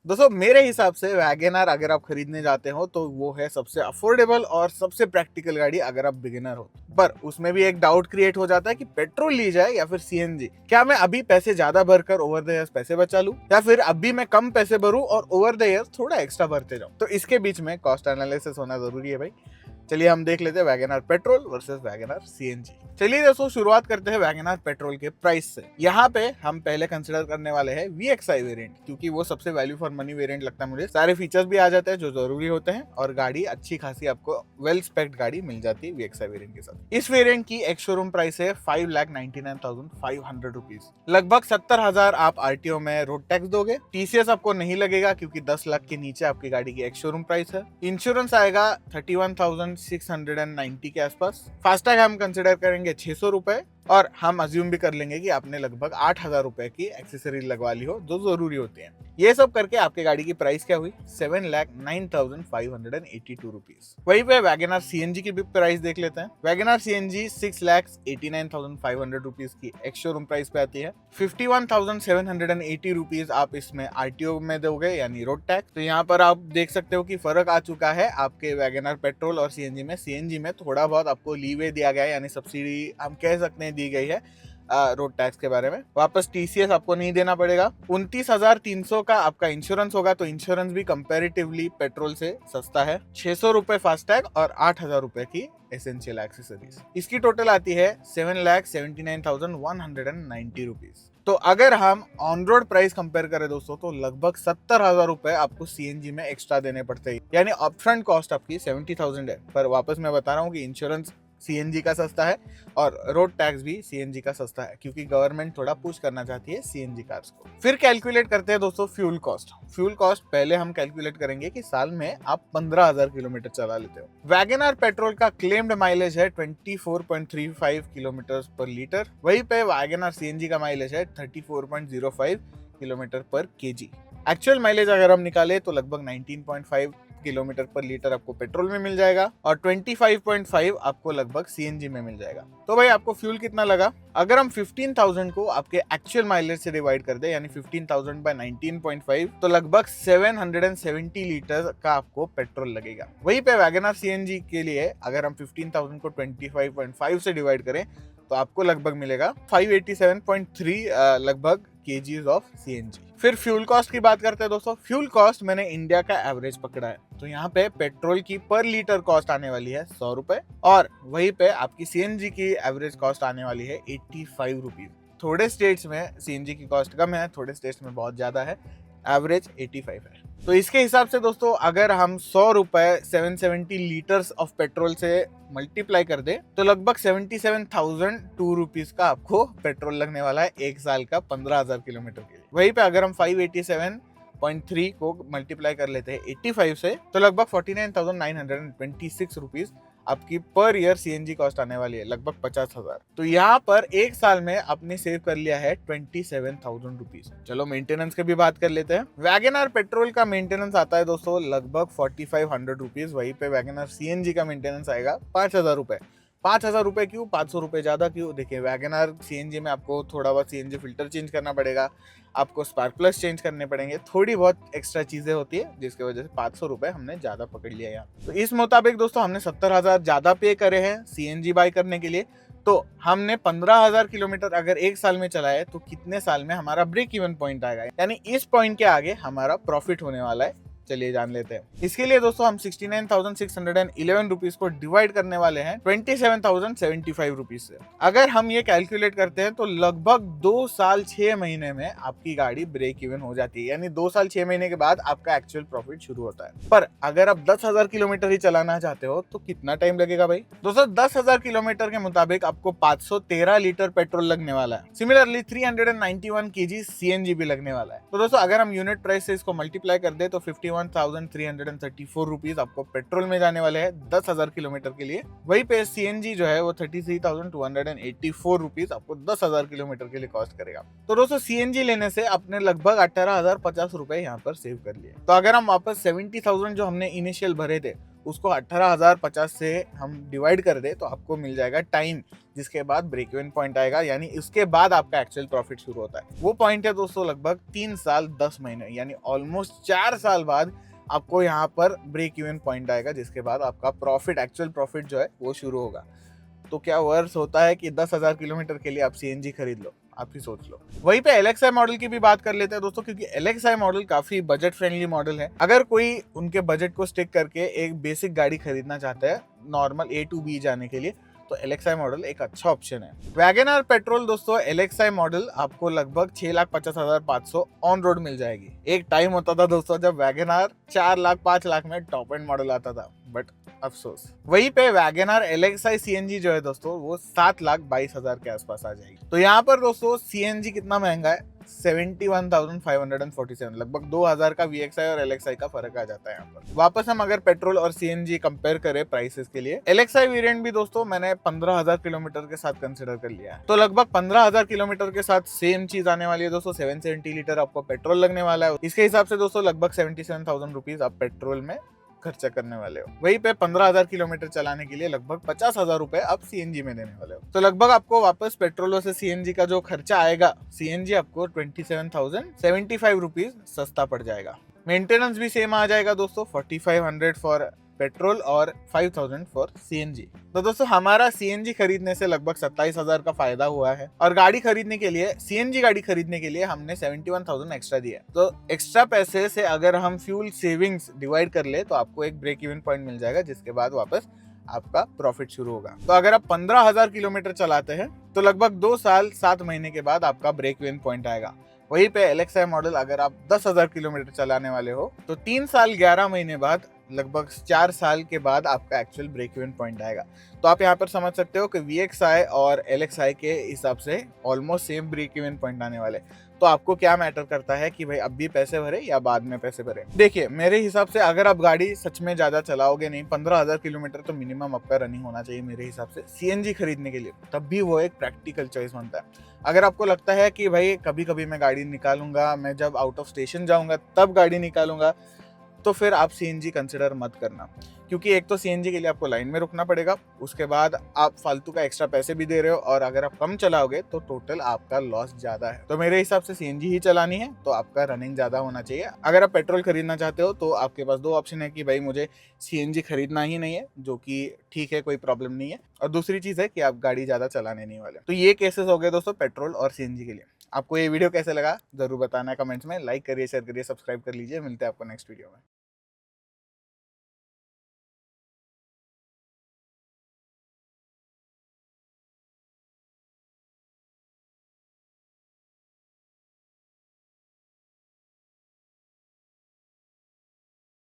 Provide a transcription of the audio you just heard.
दोस्तों मेरे हिसाब से वैगनआर अगर आप खरीदने जाते हो तो वो है सबसे अफोर्डेबल और सबसे प्रैक्टिकल गाड़ी अगर आप बिगिनर हो। पर उसमें भी एक डाउट क्रिएट हो जाता है कि पेट्रोल ली जाए या फिर सीएनजी। क्या मैं अभी पैसे ज्यादा भरकर ओवर द ईयर्स पैसे बचा लूं, या फिर अभी मैं कम पैसे भरूं और ओवर द ईयर्स थोड़ा एक्स्ट्रा भरते जाऊं। तो इसके बीच में कॉस्ट एनालिसिस होना जरूरी है भाई। चलिए हम देख लेते हैं WagonR petrol versus WagonR CNG. चलिए दोस्तों शुरुआत करते हैं वैगनआर पेट्रोल के प्राइस से। यहाँ पे हम पहले कंसिडर करने वाले हैं VXI वेरिएंट, क्योंकि वो सबसे वैल्यू फॉर मनी वेरिएंट लगता है मुझे। सारे फीचर्स भी आ जाते हैं जो जरूरी होते हैं और गाड़ी अच्छी खासी आपको वेल स्पेक्ड गाड़ी मिल जाती है VXI वेरिएंट के साथ। इस वेरिएंट की एक शोरूम प्राइस है 5,99,500 रुपीज। लगभग 70,000 आप आरटीओ में रोड टैक्स दोगे। TCS आपको नहीं लगेगा क्योंकि 10 लाख के नीचे आपकी गाड़ी की एक शोरूम प्राइस है। इंश्योरेंस आएगा 31,690 के आसपास। फास्टैग हम कंसिडर करेंगे 600 रुपए, और हम अज्यूम भी कर लेंगे कि आपने लगभग 8,000 रुपए की एक्सेसरीज लगवा ली हो जो जरूरी होती है। ये सब करके आपके गाड़ी की प्राइस क्या हुई 7,09,582 रुपीज। वहीं पे वैगनआर सीएनजी की भी प्राइस देख लेते हैं। वैगनआर सीएनजी 6,89,500 रुपीज की एक्स शोरूम प्राइस पे आती है। 51,780 रुपीज आप इसमें आरटीओ में दोगे यानी रोड टैक्स। तो यहाँ पर आप देख सकते हो कि फर्क आ चुका है आपके वैगनआर पेट्रोल और सीएनजी में। सीएनजी में थोड़ा बहुत आपको लीवे दिया गया है, यानी सब्सिडी हम कह सकते हैं दी गई है रोड टैक्स के बारे में। वापस TCS आपको नहीं देना पड़ेगा। 29,300 का आपका इंश्योरेंस होगा, तो इंश्योरेंस भी कंपैरेटिवली पेट्रोल से सस्ता है। 600 रुपए फास्टैग और 8,000 रुपए की एसेंशियल एक्सेसरीज। इसकी टोटल आती है 7,79,190 रुपीज। तो अगर हम ऑन रोड प्राइस कंपेयर करें दोस्तों तो लगभग 70,000 रुपए आपको सीएनजी में एक्स्ट्रा देने पड़ते हैं, यानी अपफ्रंट कॉस्ट आपकी 70,000 है। पर वापस मैं बता रहा हूँ कि इंश्योरेंस सीएनजी का सस्ता है और रोड टैक्स भी सीएनजी का सस्ता है, क्योंकि गवर्नमेंट थोड़ा पुश करना चाहती है सीएनजी कार्स को। फिर कैलकुलेट करते हैं दोस्तों फ्यूल कॉस्ट। फ्यूल कॉस्ट पहले हम कैलकुलेट करेंगे कि साल में आप 15,000 किलोमीटर चला लेते हो। वैगनआर पेट्रोल का क्लेम्ड माइलेज है 24.35 किलोमीटर पर लीटर। वहीं पे वैगनआर सीएनजी का माइलेज है 34.05 किलोमीटर पर केजी। एक्चुअल माइलेज अगर हम निकाले तो लगभग 19.5 किलोमीटर पर लीटर आपको पेट्रोल में मिल जाएगा और 25.5 आपको लगभग सीएनजी में मिल जाएगा। तो भाई आपको फ्यूल कितना लगा? अगर हम 15,000 को आपके एक्चुअल माइलेज से डिवाइड कर दे, यानी 15,000 बाय 19.5, तो लगभग 770 लीटर का आपको पेट्रोल लगेगा। वहीं पे वैगनआर सीएनजी के लिए अगर हम 15,000 को 25.5 से डिवाइड करें तो आपको लगभग मिलेगा 587.3 लगभग केजीज ऑफ सीएनजी। फिर फ्यूल कॉस्ट की बात करते हैं दोस्तों। फ्यूल कॉस्ट मैंने इंडिया का एवरेज पकड़ा है, तो यहाँ पे पेट्रोल की पर लीटर कॉस्ट आने वाली है 100 रुपए, और वहीं पे आपकी सीएनजी की एवरेज कॉस्ट आने वाली है 85 रुपीज। थोड़े स्टेट्स में सीएनजी की कॉस्ट कम है, थोड़े स्टेट्स में बहुत ज्यादा है, एवरेज 85 है। तो इसके हिसाब से दोस्तों अगर हम 100 रुपए 770 लीटर्स ऑफ पेट्रोल से मल्टीप्लाई कर दे तो लगभग 77,002 रुपीज का आपको पेट्रोल लगने वाला है एक साल का 15,000 किलोमीटर के लिए। वहीं पे अगर हम 587.3 को मल्टीप्लाई कर लेते हैं 85 से तो लगभग 49,926 रुपीज आपकी पर ईयर सीएनजी कॉस्ट आने वाली है, लगभग 50,000। तो यहाँ पर एक साल में आपने सेव कर लिया है 27,000 रुपीज। चलो मेंटेनेंस की भी बात कर लेते हैं। वैगनआर पेट्रोल का मेंटेनेंस आता है दोस्तों लगभग 4,500 रुपीज। वहीं पे वैगनआर सीएनजी का मेंटेनेंस आएगा 5,000 रुपए। 5,000 रुपए क्यों? 500 रुपए ज्यादा क्यों? देखिए वैगनआर सीएनजी में आपको थोड़ा बहुत सीएनजी फिल्टर चेंज करना पड़ेगा, आपको स्पार्क प्लस चेंज करने पड़ेंगे, थोड़ी बहुत एक्स्ट्रा चीजें होती है जिसकी वजह से 500 रुपए हमने ज्यादा पकड़ लिया यहाँ। तो इस मुताबिक दोस्तों हमने 70,000 ज्यादा पे करे हैं सीएनजी बाय करने के लिए। तो हमने 15,000 किलोमीटर अगर एक साल में चलाए तो कितने साल में हमारा ब्रेक इवन पॉइंट आएगा, यानी इस पॉइंट के आगे हमारा प्रॉफिट होने वाला है। चलिए जान लेते हैं। इसके लिए दोस्तों हम 69,611 रुपीज को डिवाइड करने वाले हैं 27,075 रुपीज से। अगर हम ये कैलकुलेट करते हैं तो लगभग 2 साल 6 महीने में आपकी गाड़ी ब्रेक इवन हो जाती है, यानी 2 साल 6 महीने के बाद आपका एक्चुअल प्रॉफिट शुरू होता है। पर अगर आप 10,000 किलोमीटर ही चलाना चाहते हो तो कितना टाइम लगेगा भाई? दोस्तों 10,000 किलोमीटर के मुताबिक आपको 513 लीटर पेट्रोल लगने वाला है। सिमिलरली 391 केजी सीएनजी भी लगने वाला है। तो दोस्तों अगर हम यूनिट प्राइस से इसको मल्टीप्लाई कर दे तो 51,334 रुपीज आपको पेट्रोल में जाने वाले हैं 10,000 किलोमीटर के लिए। वहीं पे सीएनजी जो है वो 33,284 रुपीज आपको 10,000 किलोमीटर के लिए कॉस्ट करेगा। तो दोस्तों सीएनजी लेने से आपने लगभग 18,050 रुपए यहाँ पर सेव कर लिए। तो अगर हम वापस 70,000 जो हमने इनिशियल भरे थे उसको 18,050 से हम डिवाइड कर दे तो आपको मिल जाएगा टाइम, जिसके बाद ब्रेक इवन पॉइंट आएगा, यानी इसके बाद आपका एक्चुअल प्रॉफिट शुरू होता है। वो पॉइंट है दोस्तों लगभग 3 साल 10 महीने, यानी ऑलमोस्ट 4 साल बाद आपको यहाँ पर ब्रेक इवन पॉइंट आएगा, जिसके बाद आपका प्रॉफिट, एक्चुअल प्रॉफिट जो है वो शुरू होगा। तो क्या वर्ष होता है कि 10,000 किलोमीटर के लिए आप सीएनजी खरीद लो, आप ही सोच लो। वहीं पे एलएक्सआई मॉडल की भी बात कर लेते हैं दोस्तों, क्योंकि एलएक्सआई मॉडल काफी बजट फ्रेंडली मॉडल है। अगर कोई उनके बजट को स्टिक करके एक बेसिक गाड़ी खरीदना चाहता है नॉर्मल ए टू बी जाने के लिए, तो एलएक्सआई मॉडल एक अच्छा ऑप्शन है। वैगन आर पेट्रोल दोस्तों, एलएक्सआई मॉडल आपको लगभग 6,50,500 ऑन रोड मिल जाएगी। एक टाइम होता था दोस्तों जब वैगन आर 4 लाख 5 लाख में टॉप एंड मॉडल आता था, बट अफसोस। वहीं पे वैगन आर एलएक्सआई सीएनजी जो है दोस्तों वो 7,22,000 के आसपास आ जाएगी। तो यहाँ पर दोस्तों सीएनजी कितना महंगा है, 71,547, लगभग 2,000 का वीएक्सआई और एलएक्सआई का फर्क आ जाता है यहाँ पर। वापस हम अगर पेट्रोल और सीएनजी कंपेयर करें प्राइसेस के लिए, एलएक्सआई वेरिएंट भी दोस्तों मैंने 15,000 किलोमीटर के साथ कंसिडर कर लिया है, तो लगभग 15,000 किलोमीटर के साथ सेम चीज आने वाली है दोस्तों। 770 लीटर आपको पेट्रोल लगने वाला है, इसके हिसाब से दोस्तों लगभग 77,000 रुपीज आप पेट्रोल में खर्चा करने वाले हो। वहीं पे 15,000 किलोमीटर चलाने के लिए लगभग 50,000 रुपए आप सीएनजी में देने वाले हो। तो लगभग आपको वापस पेट्रोल से सीएनजी का जो खर्चा आएगा, सीएनजी आपको 27,075 रुपीज सस्ता पड़ जाएगा। मेंटेनेंस भी सेम आ जाएगा दोस्तों, 4,500 फॉर पेट्रोल और 5,000 फॉर सीएनजी। तो दोस्तों हमारा सीएनजी खरीदने से लगभग 27,000 का फायदा हुआ है, और गाड़ी खरीदने के लिए, सीएनजी गाड़ी खरीदने के लिए हमने 71,000 एक्स्ट्रा दिया। तो एक्स्ट्रा पैसे से अगर हम फ्यूल सेविंग्स डिवाइड कर ले तो आपको एक ब्रेक इवन पॉइंट मिल जाएगा, जिसके बाद वापस आपका प्रॉफिट शुरू होगा। तो अगर आप 15,000 किलोमीटर चलाते हैं तो लगभग 2 साल 7 महीने के बाद आपका ब्रेक इवन पॉइंट आएगा। वहीं पे एलएक्सआई मॉडल अगर आप 10,000 किलोमीटर चलाने वाले हो तो 3 साल 11 महीने बाद, लगभग 4 साल के बाद आपका एक्चुअल ब्रेक इवन पॉइंट आएगा। तो आप यहाँ पर समझ सकते हो कि वीएक्सआई और एलएक्सआई के हिसाब से almost same break even point आने वाले। तो आपको क्या मैटर करता है कि भाई अब भी पैसे भरे या बाद में पैसे भरे। देखिए मेरे हिसाब से अगर आप गाड़ी सच में ज्यादा चलाओगे नहीं, 15,000 किलोमीटर तो मिनिमम आपका रनिंग होना चाहिए मेरे हिसाब से सीएनजी खरीदने के लिए, तब भी वो एक प्रैक्टिकल चॉइस बनता है। अगर आपको लगता है कि भाई कभी कभी मैं गाड़ी निकालूंगा, मैं जब आउट ऑफ स्टेशन जाऊंगा तब गाड़ी निकालूंगा, तो फिर आप सीएनजी कंसिडर मत करना, क्योंकि एक तो सीएनजी के लिए आपको लाइन में रुकना पड़ेगा, उसके बाद आप फालतू का एक्स्ट्रा पैसे भी दे रहे हो, और अगर आप कम चलाओगे तो टोटल आपका लॉस ज्यादा है। तो मेरे हिसाब से सीएनजी ही चलानी है, तो आपका रनिंग ज्यादा होना चाहिए। अगर आप पेट्रोल खरीदना चाहते हो तो आपके पास 2 ऑप्शन है कि भाई मुझे सीएनजी खरीदना ही नहीं है, जो कि ठीक है, कोई प्रॉब्लम नहीं है, और दूसरी चीज है कि आप गाड़ी ज्यादा चलाने नहीं वाले। तो ये केसेस हो गए दोस्तों पेट्रोल और सीएनजी के लिए। आपको ये वीडियो कैसे लगा जरूर बताना है कमेंट्स में, लाइक करिए, शेयर करिए, सब्सक्राइब कर लीजिए। मिलते हैं आपको नेक्स्ट वीडियो में।